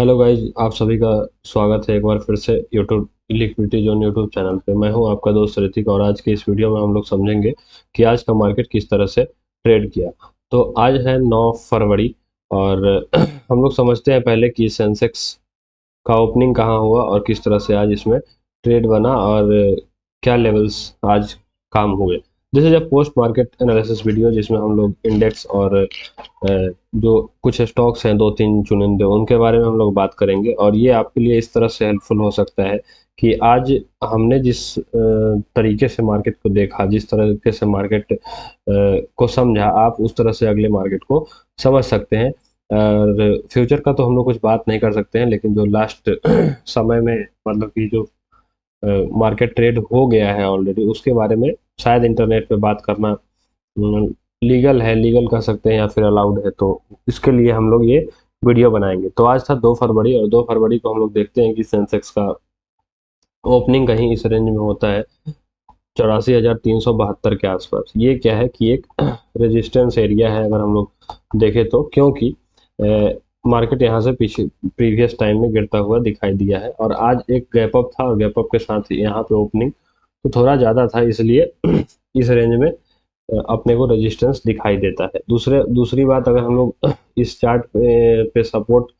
Hello guys, आप सभी का स्वागत है एक बार फिर से YouTube liquidity zone YouTube channel पे। मैं हूं आपका दोस्त ऋतिक और आज की इस वीडियो में हम लोग समझेंगे कि आज का मार्केट किस तरह से ट्रेड किया। तो आज है 9 फरवरी और हम लोग समझते हैं पहले कि सेंसेक्स का ओपनिंग कहाँ हुआ और किस तरह से आज इसमें ट्रेड बना और क्या लेवल्स आज काम हुए। जैसे जब पोस्ट मार्केट एनालिसिस वीडियो जिसमें हम लोग इंडेक्स और जो कुछ स्टॉक्स हैं दो तीन चुनिंदे उनके बारे में हम लोग बात करेंगे और ये आपके लिए इस तरह से हेल्पफुल हो सकता है कि आज हमने जिस तरीके से मार्केट को देखा, जिस तरीके से मार्केट को समझा, आप उस तरह से अगले मार्केट को समझ सकते हैं। और फ्यूचर का तो हम लोग कुछ बात नहीं कर सकते हैं, लेकिन जो लास्ट समय में मतलब कि जो मार्केट ट्रेड हो गया है ऑलरेडी उसके बारे में शायद इंटरनेट पे बात करना लीगल है, लीगल कह सकते हैं या फिर अलाउड है। तो इसके लिए हम लोग ये वीडियो बनाएंगे। तो आज था 2 फरवरी और 2 फरवरी को हम लोग देखते हैं कि सेंसेक्स का ओपनिंग कहीं इस रेंज में होता है 84,372 के आसपास। ये क्या है कि एक रेजिस्टेंस एरिया है अगर हम लोग देखें तो, क्योंकि मार्केट यहाँ से पीछे प्रीवियस टाइम में गिरता हुआ दिखाई दिया है और आज एक गैप अप था और गैप अप के साथ यहाँ पे ओपनिंग तो थोड़ा ज़्यादा था, इसलिए इस रेंज में अपने को रेजिस्टेंस दिखाई देता है। दूसरी बात, अगर हम लोग इस चार्ट पे सपोर्ट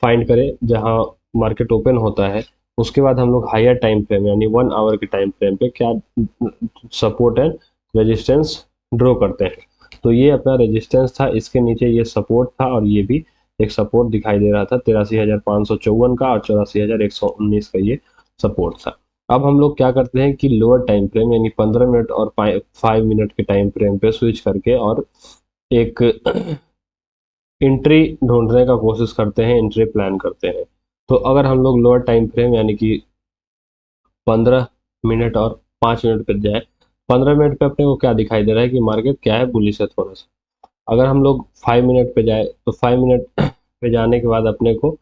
फाइंड करें जहां मार्केट ओपन होता है, उसके बाद हम लोग हायर टाइम फ्रेम यानी 1 आवर के टाइम फ्रेम पे क्या सपोर्ट एंड रेजिस्टेंस ड्रॉ करते हैं। तो ये अपना रेजिस्टेंस था, इसके नीचे ये सपोर्ट था और ये भी एक सपोर्ट दिखाई दे रहा था 83,554 का और 84,119 का ये सपोर्ट था। अब हम लोग क्या करते हैं कि लोअर टाइम फ्रेम यानी 15 मिनट और 5 मिनट के टाइम फ्रेम पे स्विच करके और एक एंट्री ढूंढने का कोशिश करते हैं, एंट्री प्लान करते हैं। तो अगर हम लोग लोअर टाइम फ्रेम यानी कि 15 मिनट और 5 मिनट पे जाए, 15 मिनट पे अपने को क्या दिखाई दे रहा है कि मार्केट क्या है, बुलिश है थोड़ा सा। अगर हम लोग 5 मिनट पे जाए तो 5 मिनट पे जाने के बाद अपने को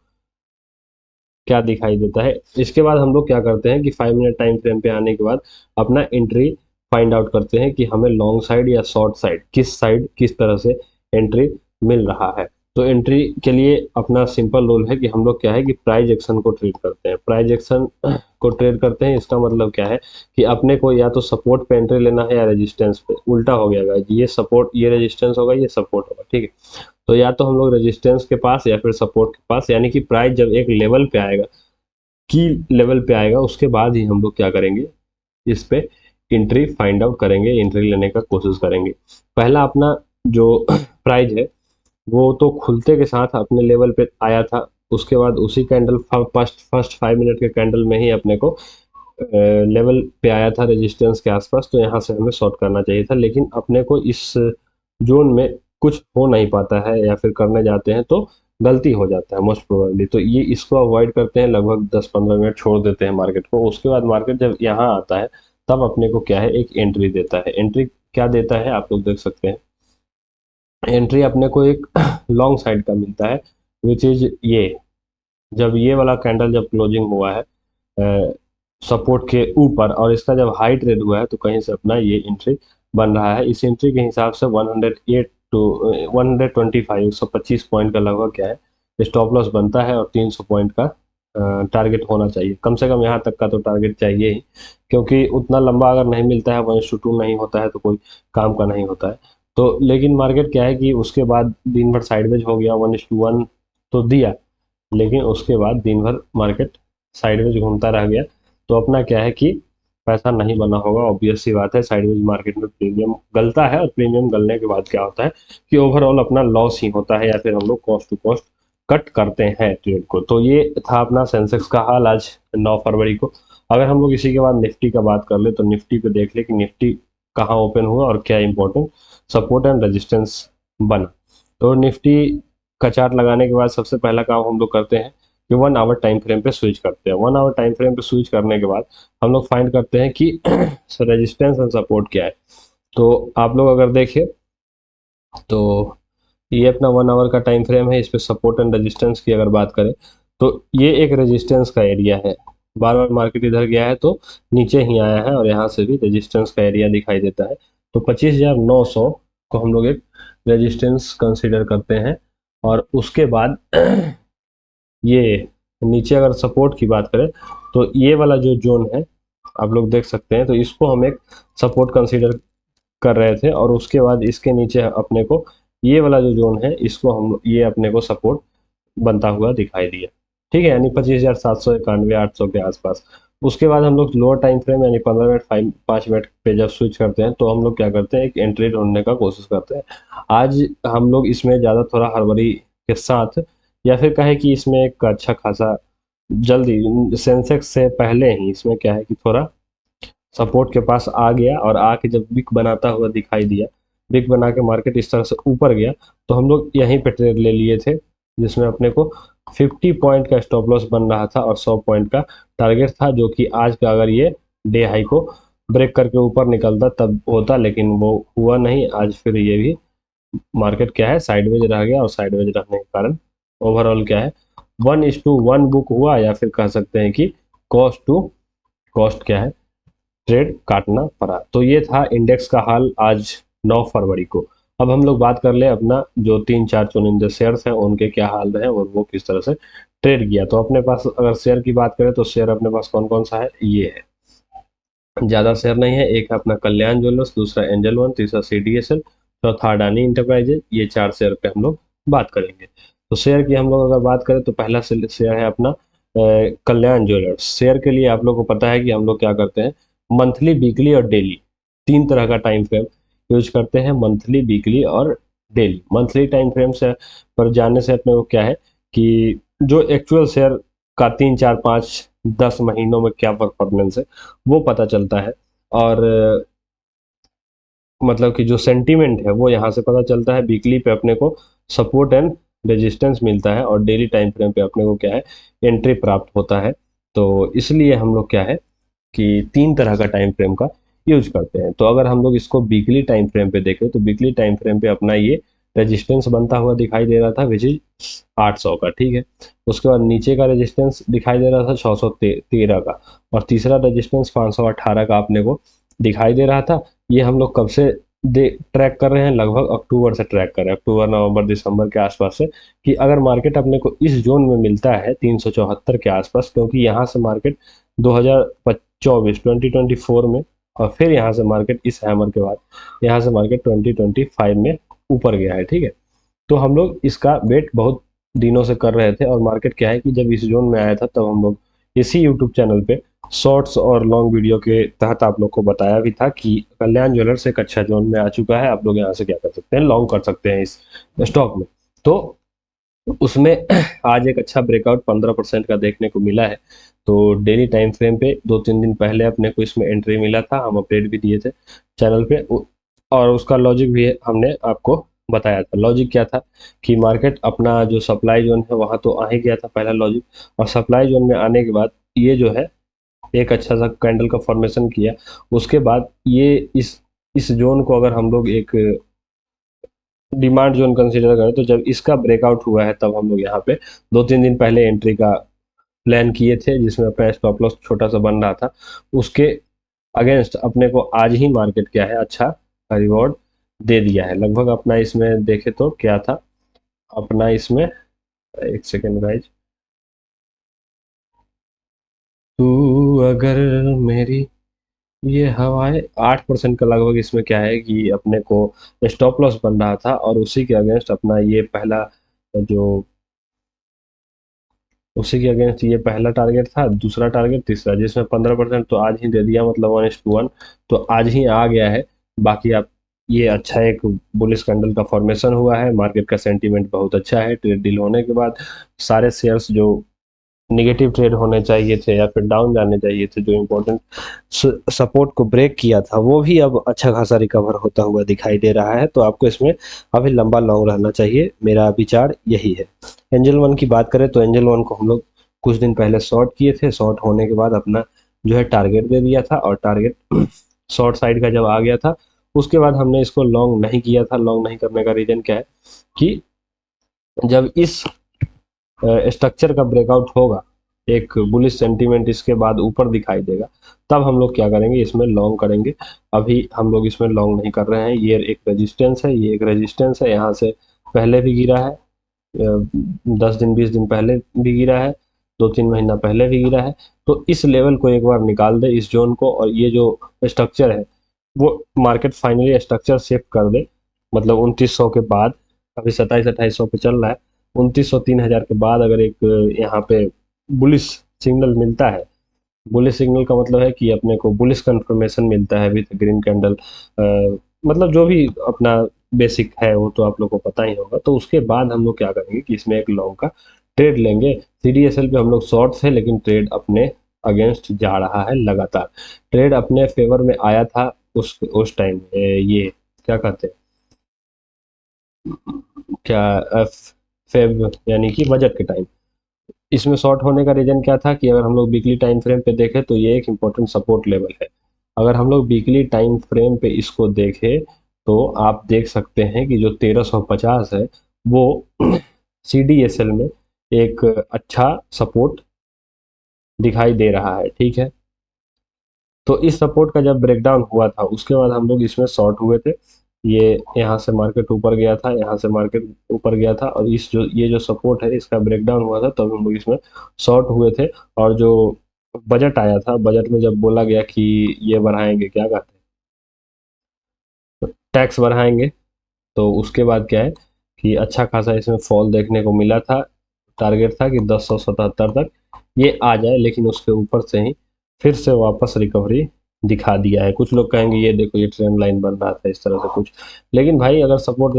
क्या दिखाई देता है, इसके बाद हम लोग क्या करते हैं कि 5 मिनट टाइम फ्रेम पे आने के बाद अपना एंट्री फाइंड आउट करते हैं कि हमें लॉन्ग साइड या शॉर्ट साइड किस तरह से एंट्री मिल रहा है। तो एंट्री के लिए अपना सिंपल रूल है कि हम लोग क्या है कि प्राइस एक्शन को ट्रेड करते हैं। प्राइस एक्शन को ट्रेड करते हैं, इसका मतलब क्या है कि अपने को या तो सपोर्ट पे एंट्री लेना है या रेजिस्टेंस पे। उल्टा हो गया गाइस, ये सपोर्ट ये रेजिस्टेंस होगा, ये सपोर्ट होगा, ठीक है। तो या तो हम लोग रेजिस्टेंस के पास या फिर सपोर्ट के पास, यानी कि प्राइस जब एक लेवल पे आएगा, की लेवल पे आएगा, उसके बाद ही हम लोग क्या करेंगे, इस पे एंट्री फाइंड आउट करेंगे, एंट्री लेने का कोशिश करेंगे। पहला अपना जो प्राइस है वो तो खुलते के साथ अपने लेवल पे आया था, उसके बाद उसी कैंडल फर्स्ट 5 मिनट के कैंडल में ही अपने को लेवल पे आया था रेजिस्टेंस के आसपास। तो यहाँ से हमें शॉर्ट करना चाहिए था, लेकिन अपने को इस जोन में कुछ हो नहीं पाता है या फिर करने जाते हैं तो गलती हो जाता है मोस्ट प्रोबेबली। तो ये इसको अवॉइड करते हैं, लगभग 10-15 मिनट छोड़ देते हैं मार्केट को। उसके बाद मार्केट जब यहाँ आता है तब अपने को क्या है, एक एंट्री देता है। एंट्री क्या देता है आप लोग देख सकते हैं। एंट्री अपने को एक लॉन्ग साइड का मिलता है, विच इज ये, जब ये वाला कैंडल जब क्लोजिंग हुआ है सपोर्ट के ऊपर और इसका जब हाई ट्रेड हुआ है तो कहीं से अपना ये एंट्री बन रहा है। इस एंट्री के हिसाब से 108 टू 125 125 पॉइंट का लगभग क्या है स्टॉप लॉस बनता है और 300 पॉइंट का टारगेट होना चाहिए। कम से कम यहाँ तक का तो टारगेट चाहिए ही, क्योंकि उतना लंबा अगर नहीं मिलता है, 1:2 नहीं होता है तो कोई काम का नहीं होता है। तो लेकिन मार्केट क्या है कि उसके बाद दिन भर साइडवेज हो गया, 1:1 तो दिया, लेकिन उसके बाद दिन भर मार्केट साइडवेज घूमता रह गया। तो अपना क्या है कि पैसा नहीं बना होगा, ऑब्वियस सी बात है। साइडवेज मार्केट में प्रीमियम गलता है और प्रीमियम गलने के बाद क्या होता है कि ओवरऑल अपना लॉस ही होता है या फिर हम लोग कॉस्ट टू कॉस्ट कट करते हैं ट्रेड को। तो ये था अपना सेंसेक्स का हाल आज 9 फरवरी को। अगर हम लोग इसी के बाद निफ्टी का बात कर ले तो निफ्टी पे देख ले कि निफ्टी कहाँ ओपन हुआ और क्या इंपॉर्टेंट सपोर्ट एंड रेजिस्टेंस बना। तो निफ्टी का चार्ट लगाने के बाद सबसे पहला काम हम लोग करते हैं कि 1 आवर टाइम फ्रेम पे स्विच करते हैं। 1 आवर टाइम फ्रेम पे स्विच करने के बाद हम लोग फाइंड करते हैं कि रेजिस्टेंस एंड सपोर्ट क्या है। तो आप लोग अगर देखें तो ये अपना 1 आवर का टाइम फ्रेम है, इस पे सपोर्ट एंड रेजिस्टेंस की अगर बात करें तो ये एक रेजिस्टेंस का एरिया है। बार बार मार्केट इधर गया है तो नीचे ही आया है और यहाँ से भी रेजिस्टेंस का एरिया दिखाई देता है। तो 25,900 को हम लोग एक रेजिस्टेंस कंसीडर करते हैं और उसके बाद ये नीचे अगर सपोर्ट की बात करें तो ये वाला जो जोन है आप लोग देख सकते हैं, तो इसको हम एक सपोर्ट कंसीडर कर रहे थे, और उसके बाद इसके नीचे अपने को ये वाला जो जोन है इसको हम ये अपने को सपोर्ट बनता हुआ दिखाई दिया। ठीक है, यानी 25,791 800 के आसपास। उसके बाद हम लोग लोअर टाइम फ्रेम यानी 15 मिनट 5 मिनट पे जब स्विच करते हैं तो हम लोग क्या करते हैं, एक एंट्री ढूंढने का कोशिश करते हैं। आज हम लोग इसमें ज़्यादा थोड़ा हड़बड़ी के साथ, या फिर कहे कि इसमें एक अच्छा खासा जल्दी सेंसेक्स से पहले ही इसमें क्या है कि थोड़ा सपोर्ट के पास आ गया, और आके जब विक बनाता हुआ दिखाई दिया, विक बना के मार्केट इस तरह से ऊपर गया, तो हम लोग यहीं पे ट्रेड ले लिए थे, जिसमें अपने को 50 पॉइंट का स्टॉप लॉस बन रहा था और 100 पॉइंट का टारगेट था, जो कि आज का अगर ये डे हाई को ब्रेक करके ऊपर निकलता तब होता, लेकिन वो हुआ नहीं। आज फिर ये भी मार्केट क्या है साइडवेज रह गया, और साइडवेज रहने के कारण ओवरऑल क्या है 1:1 बुक हुआ, या फिर कह सकते हैं कि कॉस्ट टू कॉस्ट क्या है ट्रेड काटना पड़ा। तो ये था इंडेक्स का हाल आज 9 फरवरी को। अब हम लोग बात कर ले अपना जो 3-4 चुनिंदे शेयर्स हैं उनके क्या हाल रहे और वो किस तरह से ट्रेड किया। तो अपने पास अगर शेयर की बात करें तो शेयर अपने पास कौन कौन सा है, ये है, ज़्यादा शेयर नहीं है। एक है अपना कल्याण ज्वेलर्स, दूसरा एंजल वन, तीसरा CDSL, चौथा अडानी इंटरप्राइजेज। ये 4 शेयर पे हम लोग बात करेंगे। तो शेयर की हम लोग अगर बात करें तो पहला शेयर है अपना कल्याण ज्वेलर्स। शेयर के लिए आप लोग को पता है कि हम लोग क्या करते हैं, मंथली, वीकली और डेली 3 तरह का टाइम फ्रेम यूज करते हैं, मंथली, वीकली और डेली। मंथली टाइम फ्रेम से पर जाने से अपने को क्या है कि जो एक्चुअल शेयर का 3, 4, 5, 10 महीनों में क्या परफॉर्मेंस है वो पता चलता है, और मतलब कि जो सेंटीमेंट है वो यहाँ से पता चलता है। वीकली पे अपने को सपोर्ट एंड रेजिस्टेंस मिलता है, और डेली टाइम फ्रेम पे अपने को क्या है एंट्री प्राप्त होता है। तो इसलिए हम लोग क्या है कि 3 तरह का टाइम फ्रेम का यूज करते हैं। तो अगर हम लोग इसको वीकली टाइम फ्रेम पे देखें तो वीकली टाइम फ्रेम पे अपना ये रेजिस्टेंस बनता हुआ दिखाई दे रहा था, विच इज 800 का। ठीक है, उसके बाद नीचे का रेजिस्टेंस दिखाई दे रहा था 613 का, और तीसरा रेजिस्टेंस 518 का अपने को दिखाई दे रहा था। ये हम लोग कब से ट्रैक कर रहे हैं, लगभग अक्टूबर से ट्रैक कर रहे हैं, अक्टूबर नवंबर दिसंबर के आसपास से, कि अगर मार्केट अपने को इस जोन में मिलता है 374 के आसपास, क्योंकि यहाँ से मार्केट 2024 में, और फिर यहाँ से मार्केट इस हैमर के बाद यहाँ से मार्केट 2025 में ऊपर गया है। ठीक है, तो हम लोग इसका वेट बहुत दिनों से कर रहे थे, और मार्केट क्या है कि जब इस जोन में आया था तब हम लोग इसी यूट्यूब चैनल पे शॉर्ट्स और लॉन्ग वीडियो के तहत आप लोग को बताया भी था कि कल्याण ज्वेलर्स एक अच्छा जोन में आ चुका है, आप लोग यहाँ से क्या कर सकते हैं, लॉन्ग कर सकते हैं इस स्टॉक में। तो उसमें आज एक अच्छा ब्रेकआउट 15% का देखने को मिला है। तो डेली टाइम फ्रेम पे 2-3 दिन पहले अपने को इसमें एंट्री मिला था, हम अपडेट भी दिए थे चैनल पे, और उसका लॉजिक भी हमने आपको बताया था। लॉजिक क्या था कि मार्केट अपना जो सप्लाई जोन है वहाँ तो आ ही गया था, पहला लॉजिक, और सप्लाई जोन में आने के बाद ये जो है एक अच्छा सा कैंडल का फॉर्मेशन किया। उसके बाद ये इस जोन को अगर हम लोग एक डिमांड जोन कंसीडर करें, तो जब इसका ब्रेकआउट हुआ है तब हम लोग यहाँ पे 2-3 दिन पहले एंट्री का प्लान किए थे, जिसमें अपना स्टॉप लॉस छोटा सा बन रहा था। उसके अगेंस्ट अपने को आज ही मार्केट क्या है अच्छा रिवॉर्ड दे दिया है। लगभग अपना इसमें देखे तो क्या था अपना इसमें, एक सेकेंड गाइज, तू अगर मेरी ये हवाएं 8% का लगभग इसमें क्या है कि अपने को स्टॉप लॉस बन रहा था, और उसी के अगेंस्ट अपना ये पहला जो उसी के अगेंस्ट ये पहला टारगेट था, दूसरा टारगेट, तीसरा, जिसमें 15% तो आज ही दे दिया, मतलब 1:1 तो आज ही आ गया है। बाकी आप ये अच्छा एक बुलिश कैंडल का फॉर्मेशन हुआ है, मार्केट का सेंटीमेंट बहुत अच्छा है। ट्रेड डील होने के बाद सारे शेयर्स जो निगेटिव ट्रेड होने चाहिए थे या फिर डाउन जाने चाहिए थे, जो इम्पोर्टेंट सपोर्ट को ब्रेक किया था, वो भी अब अच्छा खासा रिकवर होता हुआ दिखाई दे रहा है। तो आपको इसमें अभी लंबा लॉन्ग रहना चाहिए, मेरा विचार यही है। एंजल वन की बात करें तो एंजल वन को हम लोग कुछ दिन पहले शॉर्ट किए थे, शॉर्ट होने के बाद अपना जो है टारगेट दे दिया था, और टारगेट शॉर्ट साइड का जब आ गया था उसके बाद हमने इसको लॉन्ग नहीं किया था। लॉन्ग नहीं करने का रीजन क्या है कि जब इस स्ट्रक्चर का ब्रेकआउट होगा, एक बुलिश सेंटीमेंट इसके बाद ऊपर दिखाई देगा, तब हम लोग क्या करेंगे, इसमें लॉन्ग करेंगे। अभी हम लोग इसमें लॉन्ग नहीं कर रहे हैं। ये एक रेजिस्टेंस है, ये एक रेजिस्टेंस है, यहाँ से पहले भी गिरा है, 10 दिन 20 दिन पहले भी गिरा है, 2-3 महीना पहले भी गिरा है। तो इस लेवल को एक बार निकाल दे, इस जोन को, और ये जो स्ट्रक्चर है वो मार्केट फाइनली स्ट्रक्चर शिफ्ट कर दे, मतलब 2900 के बाद, अभी 27-2800 पे चल रहा है, 2900 3000 के बाद अगर एक यहाँ पे बुलिश सिग्नल मिलता है, बुलिश सिग्नल का मतलब है कि अपने को बुलिश कंफर्मेशन मिलता है विथ ग्रीन कैंडल, मतलब जो भी अपना बेसिक है वो तो आप लोग को पता ही होगा। तो उसके बाद हम लोग क्या करेंगे कि इसमें एक लॉन्ग का ट्रेड लेंगे। CDSL पे हम लोग शॉर्ट थे, लेकिन ट्रेड अपने अगेंस्ट जा रहा है लगातार। ट्रेड अपने फेवर में आया था उस टाइम, ये क्या कहते हैं, क्या फेब यानी कि बजट के टाइम। इसमें शॉर्ट होने का रीजन क्या था कि अगर हम लोग वीकली टाइम फ्रेम पे देखें तो ये एक इम्पोर्टेंट सपोर्ट लेवल है। अगर हम लोग वीकली टाइम फ्रेम पे इसको देखें तो आप देख सकते हैं कि जो 1350 है वो CDSL में एक अच्छा सपोर्ट दिखाई दे रहा है, ठीक है। तो इस सपोर्ट का जब ब्रेकडाउन हुआ था उसके बाद हम लोग इसमें शॉर्ट हुए थे। ये यहाँ से मार्केट ऊपर गया था, यहाँ से मार्केट ऊपर गया था, और इस जो ये जो सपोर्ट है इसका ब्रेकडाउन हुआ था तब हम लोग इसमें शॉर्ट हुए थे। और जो बजट आया था, बजट में जब बोला गया कि ये बढ़ाएंगे, क्या कहते हैं, टैक्स बढ़ाएंगे, तो उसके बाद क्या है कि अच्छा खासा इसमें फॉल देखने को मिला था। टारगेट था कि 1077 तक ये आ जाए, लेकिन उसके ऊपर से ही फिर से वापस रिकवरी दिखा दिया है। कुछ लोग कहेंगे ये देखो ये ट्रेंड लाइन बन रहा था, इस तरह से कुछ। लेकिन भाई अगर सपोर्ट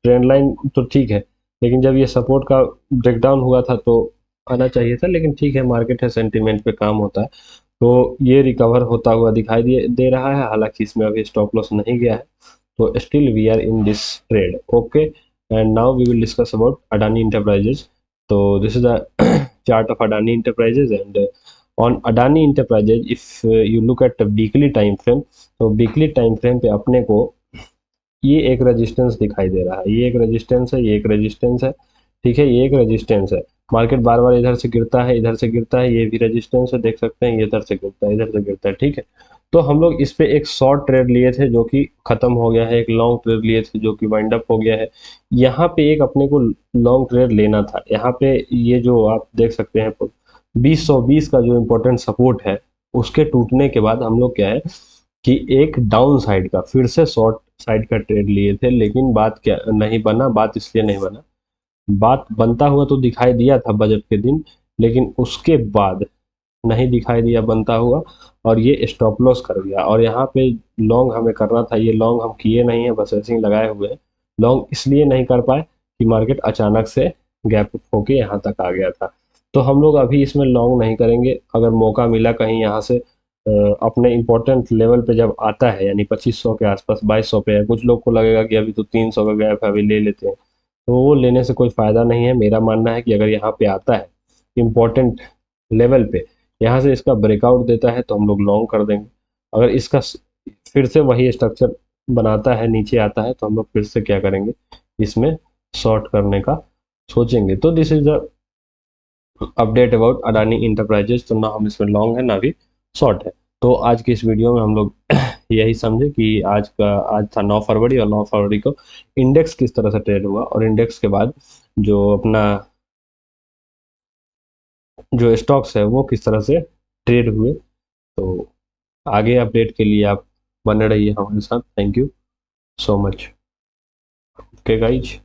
ट्रेंड लाइन तो ठीक है, लेकिन जब ये सपोर्ट का ब्रेकडाउन हुआ था तो आना चाहिए था। लेकिन ठीक है, मार्केट है, सेंटीमेंट पे काम होता है। तो ये रिकवर होता हुआ दिखाई दे रहा है, हालांकि इसमें अभी स्टॉप लॉस नहीं गया है। So still we are in this trade, okay, and now we will discuss about Adani Enterprises. So this is the chart of Adani Enterprises, and on Adani Enterprises if you look at the weekly time frame, तो weekly time frame पे अपने को ये एक resistance दिखाई दे रहा है, ये एक रेजिस्टेंस है, ये एक रेजिस्टेंस है, ठीक है, ये एक रेजिस्टेंस है। मार्केट बार बार इधर से गिरता है, इधर से गिरता है, ये भी रेजिस्टेंस है, देख सकते हैं, ये इधर से गिरता है, इधर से गिरता है, ठीक है। तो हम लोग इस पे एक शॉर्ट ट्रेड लिए थे जो कि खत्म हो गया है, एक लॉन्ग ट्रेड लिए थे जो कि वाइंड अप हो गया है। यहाँ पे एक अपने को लॉन्ग ट्रेड लेना था। यहाँ पे ये जो आप देख सकते हैं 2020 का जो इम्पोर्टेंट सपोर्ट है, उसके टूटने के बाद हम लोग क्या है कि एक डाउन साइड का फिर से शॉर्ट साइड का ट्रेड लिए थे। लेकिन बात क्या नहीं बना, बात इसलिए नहीं बना, बात बनता हुआ तो दिखाई दिया था बजट के दिन, लेकिन उसके बाद नहीं दिखाई दिया बनता हुआ, और ये स्टॉप लॉस कर गया। और यहाँ पे लॉन्ग हमें करना था, ये लॉन्ग हम किए नहीं है, बस ऐसे ही लगाए हुए हैं। लॉन्ग इसलिए नहीं कर पाए कि मार्केट अचानक से गैप अप होके यहाँ तक आ गया था। तो हम लोग अभी इसमें लॉन्ग नहीं करेंगे। अगर मौका मिला कहीं यहाँ से अपने इम्पोर्टेंट लेवल पे जब आता है, यानी 2500 के आसपास, 2200 पे है, कुछ लोग को लगेगा कि अभी तो 300 का गैप है, अभी ले लेते हैं, तो वो लेने से कोई फायदा नहीं है। मेरा मानना है कि अगर यहाँ पे आता है इम्पोर्टेंट लेवल पे, यहाँ से इसका ब्रेकआउट देता है तो हम लोग लॉन्ग कर देंगे। अगर इसका फिर से वही स्ट्रक्चर बनाता है, नीचे आता है, तो हम लोग फिर से क्या करेंगे, इसमें शॉर्ट करने का सोचेंगे। तो this is the update about Adani enterprises. तो ना हम इसमें लॉन्ग है ना भी शॉर्ट है। तो आज की इस वीडियो में हम लोग यही समझे कि आज था 9 फरवरी, और 9 फरवरी को इंडेक्स किस तरह से ट्रेड हुआ, और इंडेक्स के बाद जो अपना जो स्टॉक्स है वो किस तरह से ट्रेड हुए। तो आगे अपडेट के लिए आप बने रहिए हमारे साथ। Thank you so much. Okay guys.